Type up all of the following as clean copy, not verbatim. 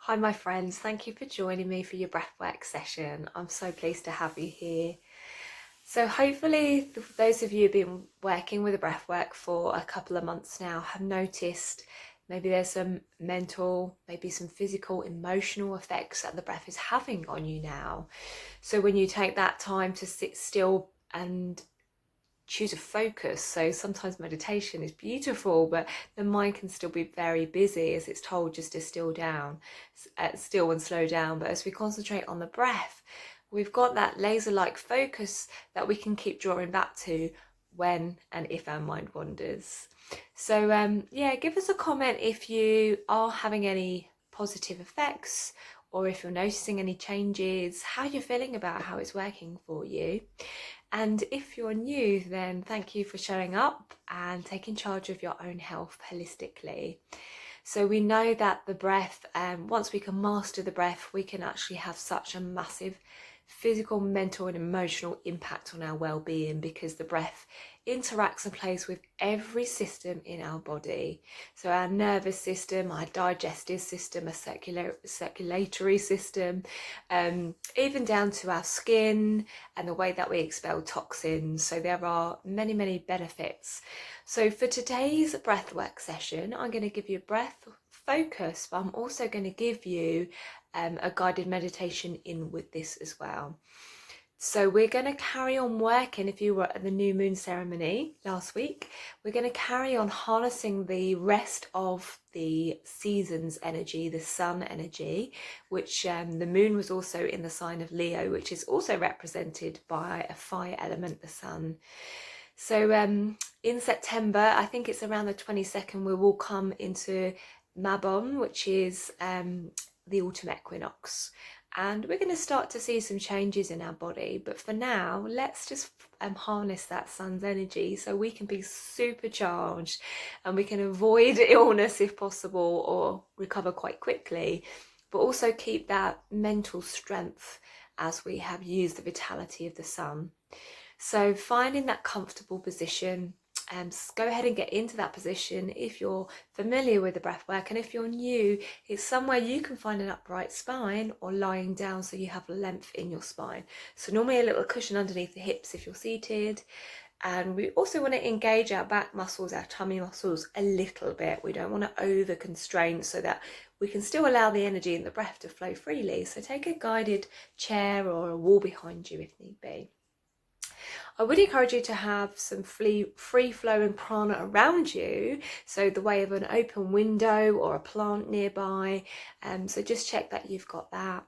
Hi, my friends. Thank you for joining me for your breathwork session. I'm so pleased to have you here. So hopefully those of you who've been working with the breathwork for a couple of months now have noticed maybe there's some mental, maybe some physical, emotional effects that the breath is having on you now. So when you take that time to sit still and choose a focus. So sometimes meditation is beautiful, but the mind can still be very busy as it's told just to still and slow down. But as we concentrate on the breath, we've got that laser-like focus that we can keep drawing back to when and if our mind wanders. So yeah, give us a comment if you are having any positive effects or if you're noticing any changes, how you're feeling about how it's working for you. And if you're new, then thank you for showing up and taking charge of your own health holistically. So we know that the breath, once we can master the breath, we can actually have such a massive physical, mental and emotional impact on our well-being, because the breath interacts and plays with every system in our body. So our nervous system, our digestive system, a circulatory system, even down to our skin and the way that we expel toxins. So there are many, many benefits. So for today's breathwork session, I'm going to give you a breath focus, but I'm also going to give you a guided meditation in with this as well. So we're going to carry on working. If you were at the new moon ceremony last week, we're going to carry on harnessing the rest of the season's energy, the sun energy, which the moon was also in the sign of Leo, which is also represented by a fire element, the sun. So in September, I think it's around the 22nd, we will come into Mabon, which is the autumn equinox. And we're going to start to see some changes in our body. But for now, let's just harness that sun's energy so we can be supercharged and we can avoid illness if possible or recover quite quickly, but also keep that mental strength as we have used the vitality of the sun. So finding that comfortable position, go ahead and get into that position if you're familiar with the breath work, and if you're new, it's somewhere you can find an upright spine or lying down so you have length in your spine. So normally a little cushion underneath the hips if you're seated. And we also want to engage our back muscles, our tummy muscles a little bit. We don't want to over constrain so that we can still allow the energy and the breath to flow freely. So take a guided chair or a wall behind you if need be. I would encourage you to have some free flowing prana around you, so the way of an open window or a plant nearby. So just check that you've got that.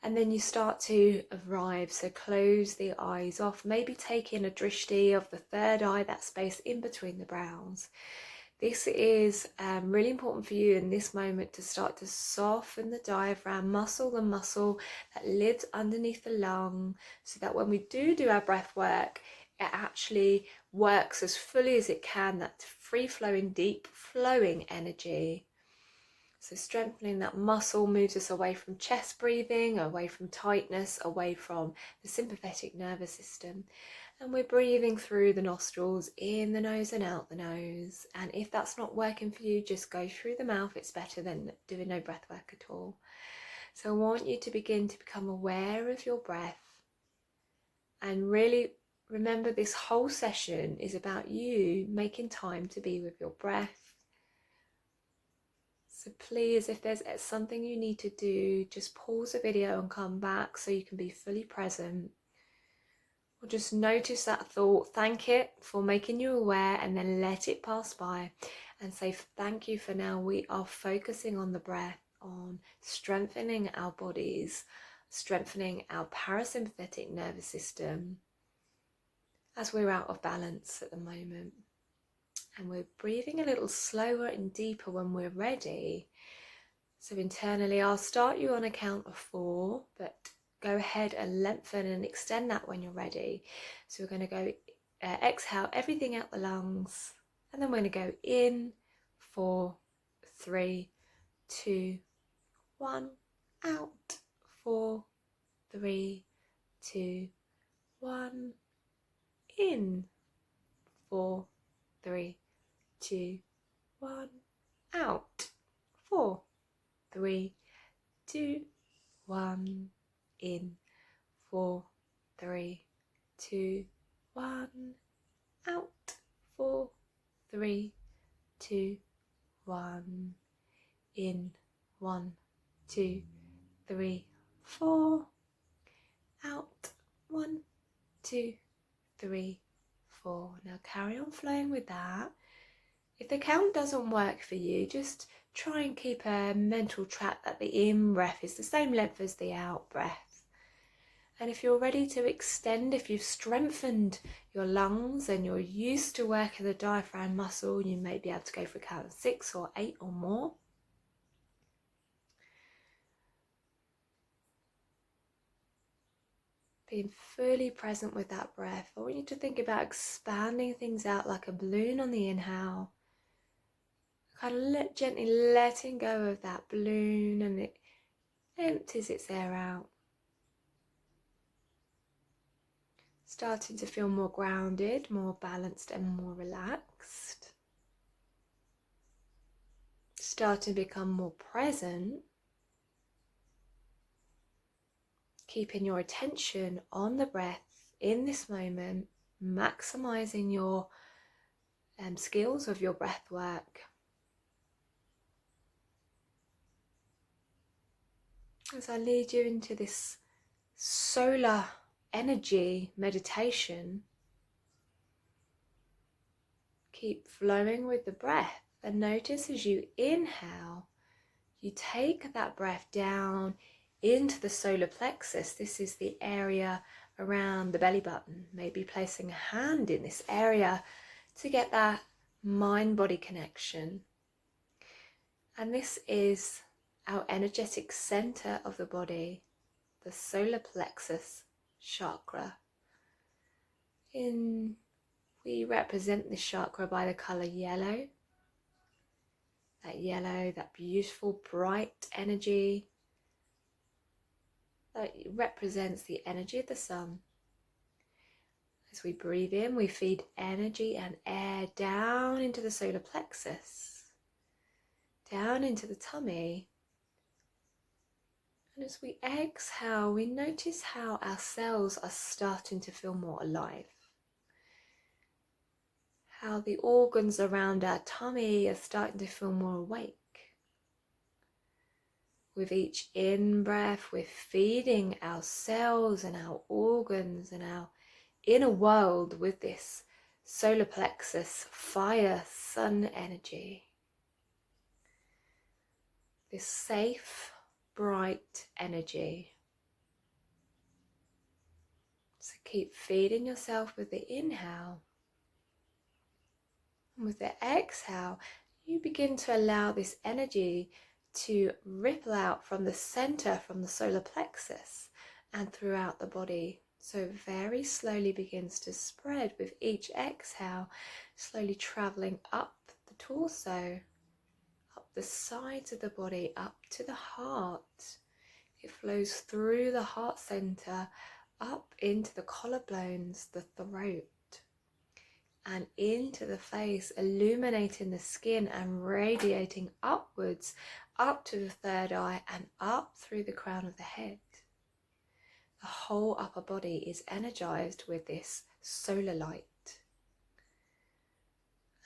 And then you start to arrive, so close the eyes off, maybe take in a drishti of the third eye, that space in between the brows. This is really important for you in this moment to start to soften the diaphragm, muscle the muscle that lives underneath the lung, so that when we do our breath work, it actually works as fully as it can, that free flowing, deep flowing energy. So strengthening that muscle moves us away from chest breathing, away from tightness, away from the sympathetic nervous system. And we're breathing through the nostrils, in the nose and out the nose. And if that's not working for you, just go through the mouth. It's better than doing no breath work at all. So I want you to begin to become aware of your breath. And really remember, this whole session is about you making time to be with your breath. So please, if there's something you need to do, just pause the video and come back so you can be fully present. Or just notice that thought, thank it for making you aware, and then let it pass by and say thank you for now. We are focusing on the breath, on strengthening our bodies, strengthening our parasympathetic nervous system as we're out of balance at the moment. And we're breathing a little slower and deeper when we're ready. So internally, I'll start you on a count of 4, but go ahead and lengthen and extend that when you're ready. So we're going to go exhale everything out the lungs, and then we're going to go in 4, 3, 2, 1, out 4, 3, 2, 1, in 4, 3, 2, 1, out 4, 3, 2, 1. In 4, 3, 2, 1. Out 4, 3, 2, 1. In 1, 2, 3, 4. Out 1, 2, 3, 4. Now carry on flowing with that. If the count doesn't work for you, just try and keep a mental track that the in breath is the same length as the out breath. And if you're ready to extend, if you've strengthened your lungs and you're used to working the diaphragm muscle, you may be able to go for a count of 6 or 8 or more. Being fully present with that breath. I want you to think about expanding things out like a balloon on the inhale. Kind of gently letting go of that balloon, and it empties its air out. Starting to feel more grounded, more balanced and more relaxed. Starting to become more present. Keeping your attention on the breath in this moment, maximizing your skills of your breath work. As I lead you into this solar energy meditation, keep flowing with the breath, and notice as you inhale, you take that breath down into the solar plexus. This is the area around the belly button. Maybe placing a hand in this area to get that mind-body connection. And this is our energetic center of the body, the solar plexus chakra. We represent this chakra by the color yellow. That yellow, that beautiful bright energy that represents the energy of the sun. As we breathe in, we feed energy and air down into the solar plexus, down into the tummy. And as we exhale, we notice how our cells are starting to feel more alive. How the organs around our tummy are starting to feel more awake. With each in-breath, we're feeding our cells and our organs and our inner world with this solar plexus fire sun energy. This safe, bright energy. So keep feeding yourself with the inhale. And with the exhale, you begin to allow this energy to ripple out from the center, from the solar plexus and throughout the body. So very slowly begins to spread with each exhale, slowly traveling up the torso, up the sides of the body, up to the heart. It flows through the heart center, up into the collarbones, the throat, and into the face, illuminating the skin and radiating upwards, up to the third eye and up through the crown of the head. The whole upper body is energized with this solar light.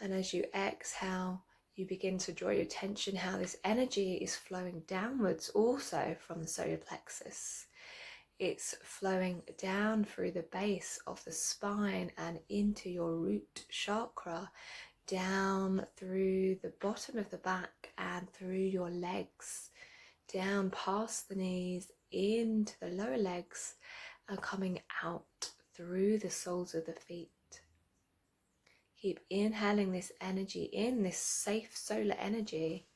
And as you exhale, you begin to draw your attention how this energy is flowing downwards also from the solar plexus. It's flowing down through the base of the spine and into your root chakra, down through the bottom of the back and through your legs, down past the knees, into the lower legs, and coming out through the soles of the feet. Keep inhaling this energy in, this safe solar energy.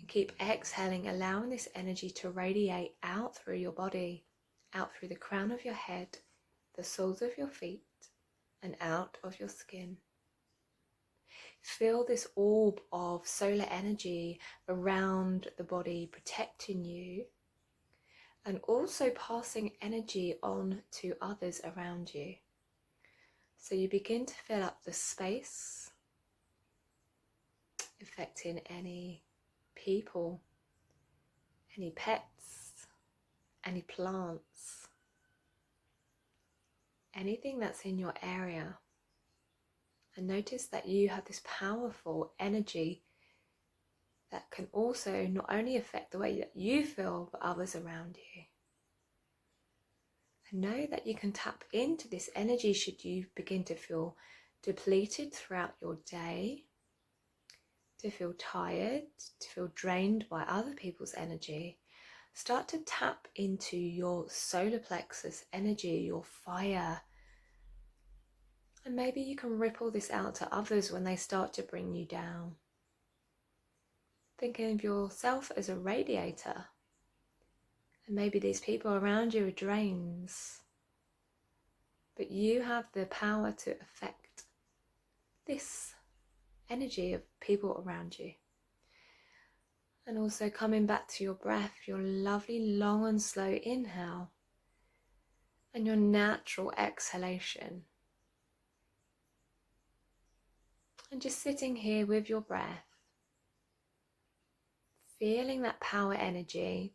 Keep exhaling, allowing this energy to radiate out through your body, out through the crown of your head, the soles of your feet, and out of your skin. Feel this orb of solar energy around the body, protecting you, and also passing energy on to others around you. So you begin to fill up the space, affecting any people, any pets, any plants, anything that's in your area. And notice that you have this powerful energy that can also not only affect the way that you feel, but others around you. And know that you can tap into this energy should you begin to feel depleted throughout your day, to feel tired, to feel drained by other people's energy. Start to tap into your solar plexus energy, your fire. And maybe you can ripple this out to others when they start to bring you down. Thinking of yourself as a radiator. And maybe these people around you are drains. But you have the power to affect this energy of people around you. And also coming back to your breath, your lovely long and slow inhale and your natural exhalation. And just sitting here with your breath, feeling that power energy,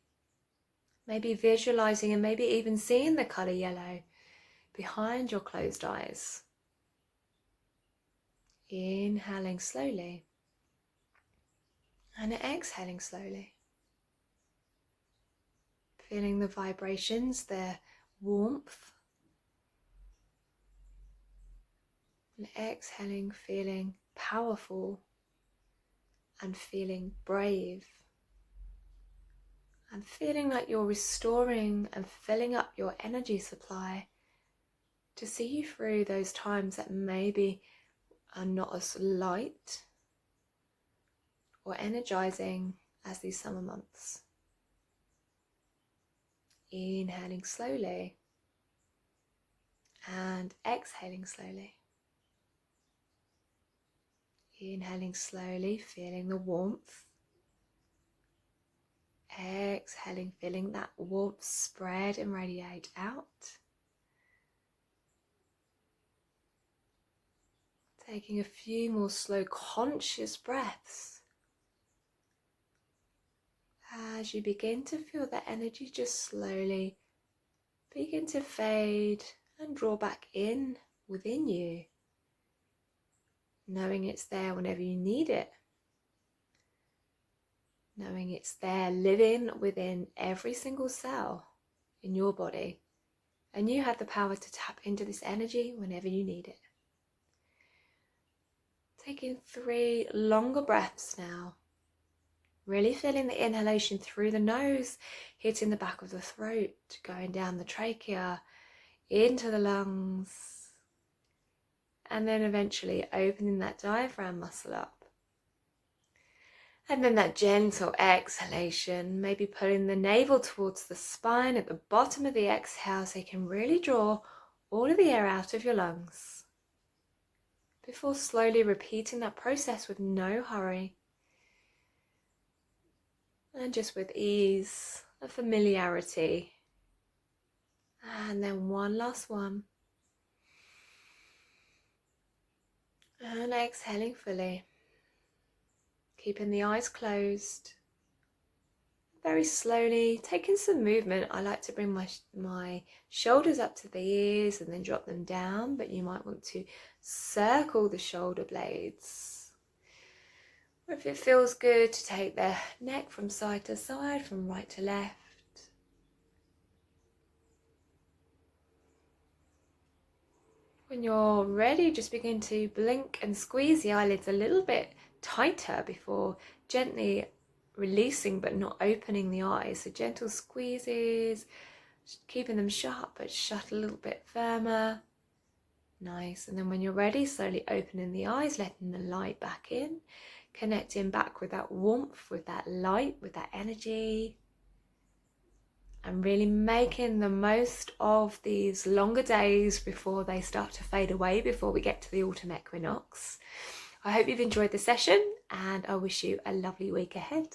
maybe visualizing and maybe even seeing the colour yellow behind your closed eyes. Inhaling slowly and exhaling slowly. Feeling the vibrations, the warmth. And exhaling, feeling powerful and feeling brave. And feeling like you're restoring and filling up your energy supply to see you through those times that maybe are not as light or energizing as these summer months. Inhaling slowly and exhaling slowly. Inhaling slowly, feeling the warmth. Exhaling, feeling that warmth spread and radiate out. Taking a few more slow, conscious breaths. As you begin to feel that energy just slowly begin to fade and draw back in within you. Knowing it's there whenever you need it. Knowing it's there living within every single cell in your body. And you have the power to tap into this energy whenever you need it. Taking 3 longer breaths now. Really feeling the inhalation through the nose, hitting the back of the throat, going down the trachea, into the lungs. And then eventually opening that diaphragm muscle up. And then that gentle exhalation, maybe pulling the navel towards the spine at the bottom of the exhale so you can really draw all of the air out of your lungs. Before slowly repeating that process with no hurry. And just with ease, a familiarity. And then one last one. And exhaling fully. Keeping the eyes closed. Very slowly, taking some movement. I like to bring my shoulders up to the ears and then drop them down, but you might want to circle the shoulder blades. Or if it feels good, to take the neck from side to side, from right to left. When you're ready, just begin to blink and squeeze the eyelids a little bit tighter before gently releasing but not opening the eyes. So gentle squeezes, keeping them sharp but shut a little bit firmer. Nice. And then when you're ready, slowly opening the eyes, letting the light back in, connecting back with that warmth, with that light, with that energy. And really making the most of these longer days before they start to fade away, before we get to the autumn equinox. I hope you've enjoyed the session and I wish you a lovely week ahead.